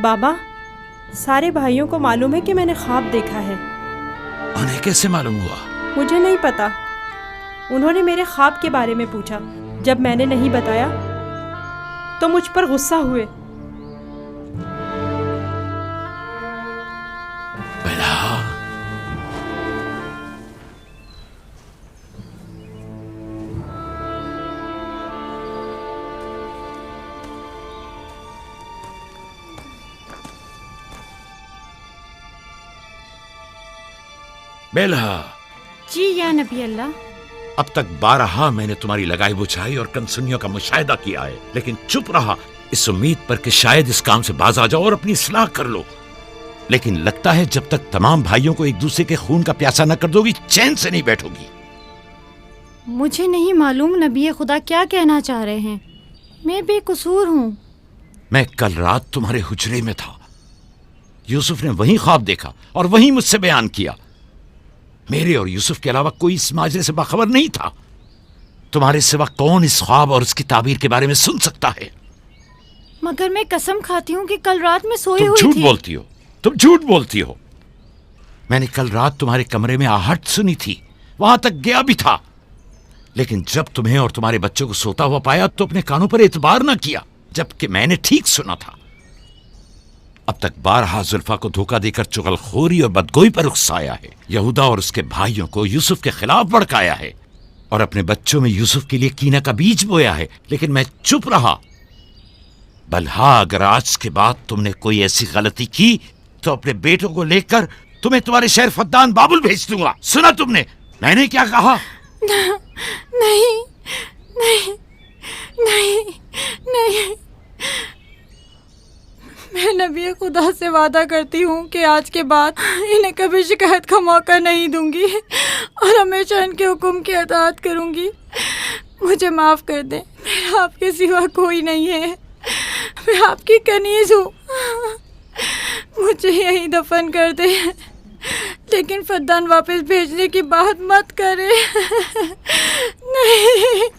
बाबा, सारे भाइयों को मालूम है कि मैंने ख्वाब देखा है। उन्हें कैसे मालूम हुआ? मुझे नहीं पता। उन्होंने मेरे ख्वाब के बारे में पूछा। जब मैंने नहीं बताया तो मुझ पर गुस्सा हुए। बेला, बेला, जी या नबी अल्लाह। अब तक 12 मैंने तुम्हारी लगाई बुझाई और कनसुनियों का मुशाहिदा किया है, लेकिन चुप रहा इस उम्मीद पर कि शायद इस काम से बाज आ जाओ और अपनी इस्लाह कर लो। लेकिन लगता है जब तक तमाम भाइयों को एक दूसरे के खून का प्यासा न कर दोगी, चैन से नहीं बैठोगी। मुझे नहीं मालूम नबी खुदा क्या कहना चाह रहे हैं। मैं बेकसूर हूँ। मैं कल रात तुम्हारे हुजरे में था। यूसुफ ने वही ख्वाब देखा और वही मुझसे बयान किया। मेरे और यूसुफ के अलावा कोई इस माजरे से बाखबर नहीं था। तुम्हारे सिवा कौन इस ख्वाब और इसकी ताबीर के बारे में सुन सकता है? मगर मैं कसम खाती हूँ कि कल रात में सोई तुम हुई झूठ थी। बोलती हो, तुम झूठ बोलती हो। मैंने कल रात तुम्हारे कमरे में आहट सुनी थी, वहां तक गया भी था, लेकिन जब तुम्हें और तुम्हारे बच्चों को सोता हुआ पाया तो अपने कानों पर एतबार न किया, जबकि मैंने ठीक सुना था। अब तक 12 जुल्फा को धोखा देकर चुगलखोरी और बदगोई पर उकसाया है। यहूदा और उसके भाइयों को यूसुफ के खिलाफ भड़काया है और अपने बच्चों में यूसुफ के लिए कीना का बीज बोया है, लेकिन मैं चुप रहा। बल्हा, अगर आज के बाद तुमने कोई ऐसी गलती की तो अपने बेटों को लेकर तुम्हें तुम्हारे शहर फद्दान बाबुल भेज दूंगा। सुना तुमने मैंने क्या कहा? नहीं नहीं नहीं नहीं। मैं नबी खुदा से वादा करती हूँ कि आज के बाद इन्हें कभी शिकायत का मौका नहीं दूंगी और हमेशा इनके हुक्म की अताअत करूँगी। मुझे माफ़ कर दें, मेरा आपके सिवा कोई नहीं है। मैं आपकी कनीज़ हूँ। मुझे यहीं दफन कर दे, लेकिन फद्दान वापस भेजने की बात मत करे। नहीं।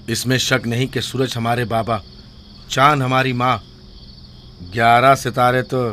इसमें शक नहीं कि सूरज हमारे बाबा, चांद हमारी माँ, 11 सितारे तो